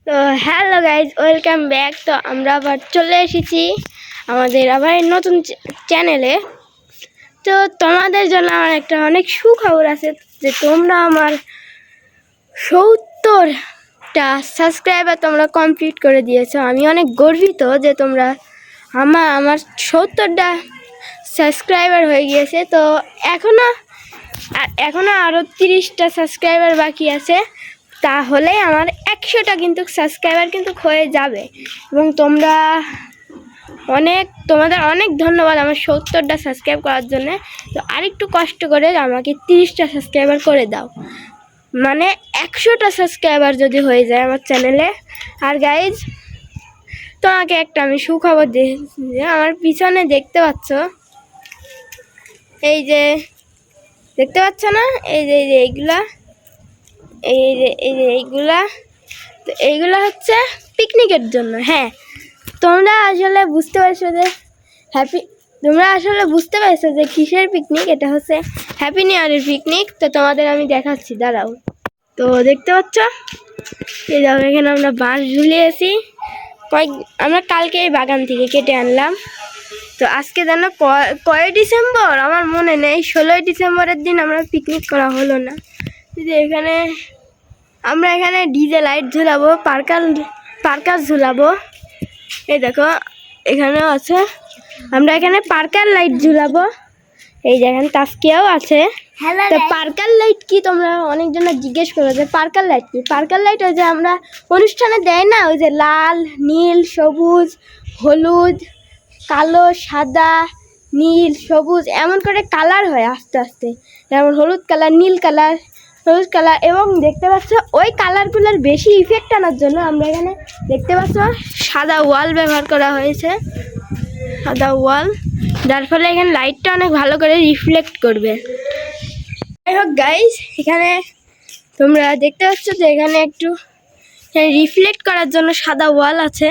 তো hello guys, welcome back. তো আমরা আবার চলে এসেছি আমাদের আবার নতুন চ্যানেলে। তো তোমাদের জন্য আমার একটা অনেক সুখবর আছে যে তোমরা আমার 70টা সাবস্ক্রাইবার তোমরা কমপ্লিট করে দিয়েছো। আমি অনেক গর্বিত যে তোমরা আমার 70টা সাবস্ক্রাইবার হয়ে গিয়েছে। তো এখনও আরও 30টা সাবস্ক্রাইবার বাকি আছে, তাহলে আমার 100টা কিন্তু সাবস্ক্রাইবার কিন্তু হয়ে যাবে। এবং তোমাদের অনেক ধন্যবাদ আমার 70টা সাবস্ক্রাইব করার জন্য। তো আরেকটু কষ্ট করে আমাকে 30টা সাবস্ক্রাইবার করে দাও, মানে 100টা সাবস্ক্রাইবার যদি হয়ে যায় আমার চ্যানেলে। আর গাইজ, তোমাকে একটা আমি সুখবর দিয়েছি। আমার পিছনে দেখতে পাচ্ছ, এই যে দেখতে পাচ্ছ না, এই যে এইগুলা, এইগুলা, তো এইগুলো হচ্ছে পিকনিকের জন্য। হ্যাঁ, তোমরা আসলে বুঝতে পারছো যে কিসের পিকনিক। এটা হচ্ছে হ্যাপি নিউ ইয়ারের পিকনিক। তো তোমাদের আমি দেখাচ্ছি, দাঁড়াও। তো দেখতে পাচ্ছ, এই দেখো, এখানে আমরা বাঁশ ঝুলিয়েছি। আমরা কালকে এই বাগান থেকে কেটে আনলাম। তো আজকে যেন কয় ডিসেম্বর আমার মনে নেই, 16ই ডিসেম্বরের দিন আমরা পিকনিক করা হলো না। আমরা এখানে ডিজে লাইট ঝুলাবো, পার্কার ঝুলাবো। এই দেখো, এখানেও আছে। আমরা এখানে পার্কার লাইট ঝুলাবো। এই দেখেন, তাস্কিয়াও আছে। তো পার্কার লাইট কি, তোমরা অনেকজন জিজ্ঞেস করো যে পার্কার লাইট কি। পার্কার লাইট ওই যে আমরা অনুষ্ঠানে দেয় না, ওই যে লাল, নীল, সবুজ, হলুদ, কালো, সাদা, নীল, সবুজ, এমন করে কালার হয় আস্তে আস্তে। যেমন হলুদ কালার, নীল কালার, সবুজ কালার। এবং দেখতে পাচ্ছ ওই কালারগুলোর বেশি ইফেক্ট আনার জন্য আমরা এখানে দেখতে পাচ্ছ সাদা ওয়াল ব্যবহার করা হয়েছে। সাদা ওয়াল, যার ফলে এখানে লাইটটা অনেক ভালো করে রিফ্লেক্ট করবে। যাই হোক গাইজ, এখানে তোমরা দেখতে পাচ্ছ যে এখানে একটু রিফ্লেক্ট করার জন্য সাদা ওয়াল আছে।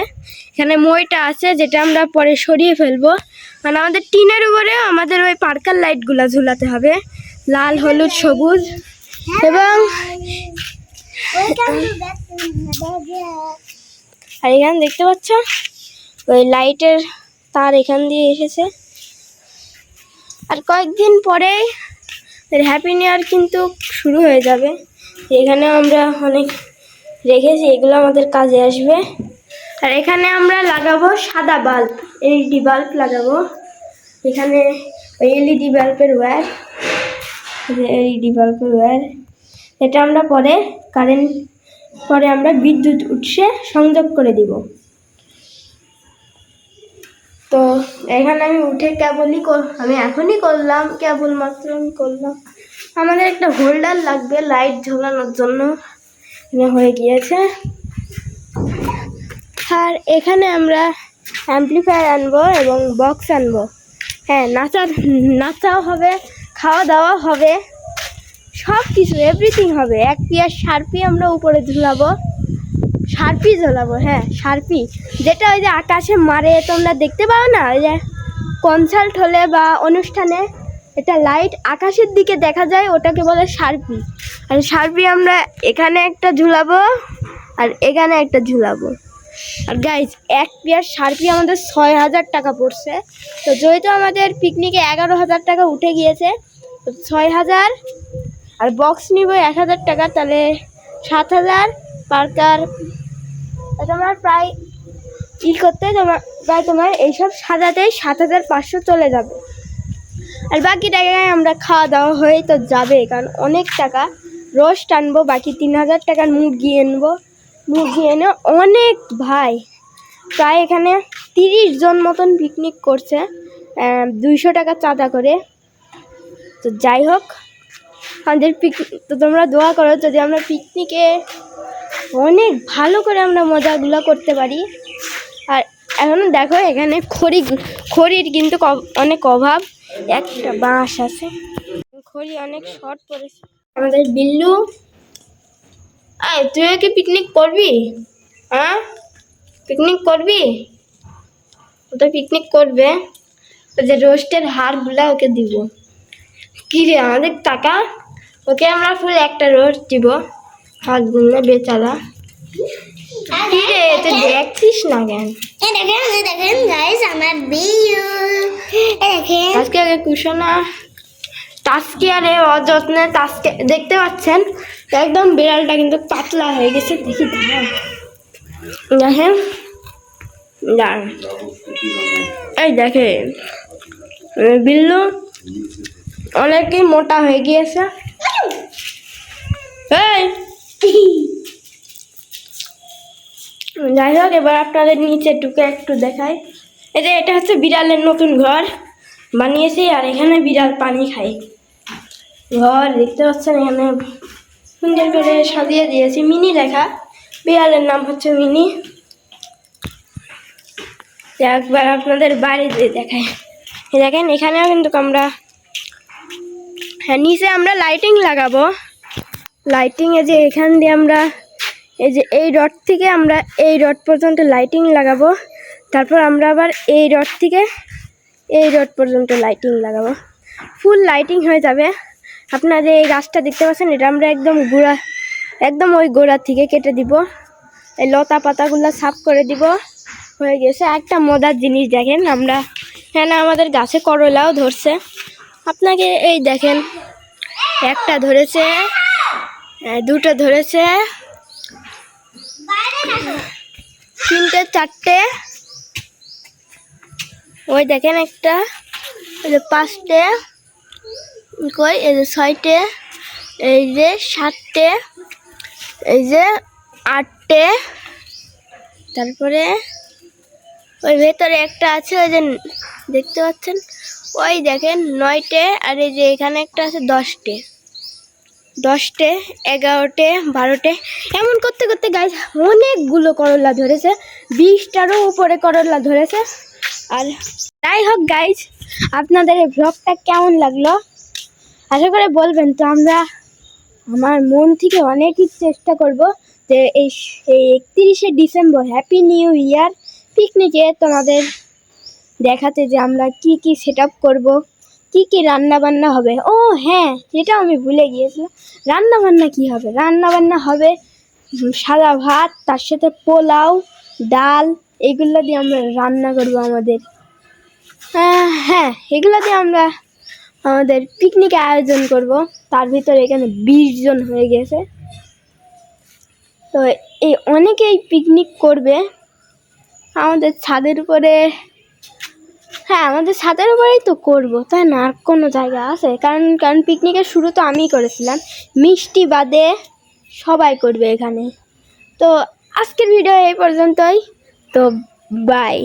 এখানে মইটা আছে, যেটা আমরা পরে সরিয়ে ফেলবো। কারণ আমাদের টিনের উপরে আমাদের ওই পার্কার লাইটগুলো ঝুলাতে হবে, লাল, হলুদ, সবুজ। এবং আর এখানে দেখতে পাচ্ছ ওই লাইটের তার এখান দিয়ে এসেছে। আর কয়েকদিন পরেই হ্যাপি নিউ ইয়ার কিন্তু শুরু হয়ে যাবে। এখানে আমরা অনেক রেখেছি, এগুলো আমাদের কাজে আসবে। আর এখানে আমরা লাগাবো সাদা বাল্ব, এলইডি বাল্ব লাগাবো। এখানে ওই এলইডি বাল্বের ওয়্যার, এটা আমরা পরে আমরা বিদ্যুৎ উৎসে সংযোগ করে দিব। তো এখানে আমি উঠে আমি এখনই করলাম, কেবলমাত্র আমি করলাম। আমাদের একটা হোল্ডার লাগবে লাইট ঝোলানোর জন্য, হয়ে গিয়েছে। আর এখানে আমরা অ্যাম্পলিফায়ার আনবো এবং বক্স আনবো। হ্যাঁ, নাচাও হবে, খাওয়া দাওয়া হবে, সব কিছু এভরিথিং হবে। এক পিয়ার শার্পি আমরা উপরে ঝুলাবো, শার্পি ঝোলাবো। হ্যাঁ, শার্পি, যেটা ওই যে আকাশে মারে, তোমরা দেখতে পাও না, ওই যে কনসার্ট হলে বা অনুষ্ঠানে এটা লাইট আকাশের দিকে দেখা যায়, ওটাকে বলে শার্পি। আর শার্পি আমরা এখানে একটা ঝুলাবো আর এখানে একটা ঝুলাবো। আর গাইজ, এক পেয়ার শার্পি আমাদের 6000 টাকা পড়ছে। তো যেহেতু আমাদের পিকনিকে 11000 টাকা উঠে গিয়েছে, তো 6000 আর বক্স নিব 1000 টাকা, তাহলে 7000। পার্কার তোমার প্রায় তোমার এইসব সাজাতেই 7500 চলে যাবে। আর বাকি টাকায় আমরা খাওয়া দাওয়া হয়ে তো যাবে, কারণ অনেক টাকা। রোস্ট আনবো, বাকি 3000 টাকার মুরগি এনে অনেক ভাই, প্রায় এখানে 30 জন মতন পিকনিক করছে, 200 টাকা চাঁদা করে। তো যাই হোক, আমাদের তো তোমরা দোয়া করো যদি আমরা পিকনিকে অনেক ভালো করে আমরা মজাগুলো করতে পারি। আর এখন দেখো, এখানে খড়ির কিন্তু অনেক অভাব। একটা বাঁশ আছে, খড়ি অনেক শর্ট পড়েছে। আমাদের বিল্লু, তুই কি পিকনিক করবি? হ্যাঁ, পিকনিক করবি? ওটা পিকনিক করবে, যে রোস্টের হাড়গুলা ওকে দিব। কি রে, আমাদের টাকা, ওকে আমরা ফুল একটা রোস্ট দিব, হাড়গুলো বেচারা। না কেন? এই দেখেন গাইস আমার বিউ। দেখেন আজকে কুশনা টাস্কি আর অযত্নে টাস্কে দেখতে পাচ্ছেন একদম বিড়ালটা কিন্তু পাতলা হয়ে গেছে। দেখি দেখেন এই দেখেন বিল্লু অনেকই মোটা হয়ে গিয়েছে। যাই হোক, এবার আপনাদের নিচে ঢুকে একটু দেখাই। এটা হচ্ছে বিড়ালের নতুন ঘর বানিয়েছি, আর এখানে বিড়াল পানি খায়। ঘর দেখতে পাচ্ছেন, এখানে সুন্দর করে সাজিয়ে দিয়েছি, মিনি লেখা। বিড়ালের নাম হচ্ছে মিনি। একবার আপনাদের বাড়ি দিয়ে দেখায়। দেখেন এখানেও কিন্তু আমরা নিচে আমরা লাইটিং লাগাবো। লাইটিংয়ে যে এখান দিয়ে আমরা এই যে এই রড থেকে আমরা এই রড পর্যন্ত লাইটিং লাগাবো। তারপর আমরা আবার এই রড থেকে এই রড পর্যন্ত লাইটিং লাগাবো। ফুল লাইটিং হয়ে যাবে। আপনারা এই গাছটা দেখতে পাচ্ছেন, এটা আমরা একদম ওই গোড়া থেকে কেটে দিব। এই লতা পাতাগুলো সাফ করে দিব। হয়ে গেছে। একটা মজার জিনিস দেখেন, আমরা হ্যাঁ আমাদের গাছে করলাও ধরছে। আপনাকে এই দেখেন, একটা ধরেছে, দুটো ধরেছে, তিনটে, চারটে, ওই দেখেন একটা, এই যে পাঁচটে, কই এই যে ছয়টে, এই যে সাতটে, এই যে আটটে, তারপরে ওই ভেতরে একটা আছে, ওই যে দেখতে পাচ্ছেন, ওই দেখেন নয়টে, আর এই যে এখানে একটা আছে 10টে, 11টে, 12টে, এমন করতে করতে গাইস অনেকগুলো করলা ধরেছে, 20টারও উপরে করলা ধরেছে। আর যাই হোক গাইস, আপনাদের এই ভ্লগটা কেমন লাগলো আশা করে বলবেন। তো আমার মন থেকে অনেকই চেষ্টা করব যে এই 31শে ডিসেম্বর হ্যাপি নিউ ইয়ার পিকনিকে তোমাদের দেখাতে, যে আমরা কি কি সেট আপ করবো, কি কি রান্না বান্না হবে। ও হ্যাঁ, সেটাও আমি ভুলে গিয়েছিলাম। রান্না বান্না কি হবে? রান্না বান্না হবে সাদা ভাত, তার সাথে পোলাও, ডাল, এগুলো দিয়ে আমরা রান্না করবো আমাদের। হ্যাঁ, এগুলো দিয়ে আমরা আমাদের পিকনিকে আয়োজন করব। তার ভিতরে এখানে 20 জন হয়ে গেছে। তো এই অনেকেই পিকনিক করবে আমাদের ছাদের উপরে। হ্যাঁ, আমাদের ছাদের উপরেই তো করবো, তাই না? আর কোনো জায়গা আছে? কারণ পিকনিকের শুরু তো আমিই করেছিলাম, মিষ্টি বাদে সবাই করবে এখানে। তো আজকের ভিডিও এই পর্যন্তই। তো বাই।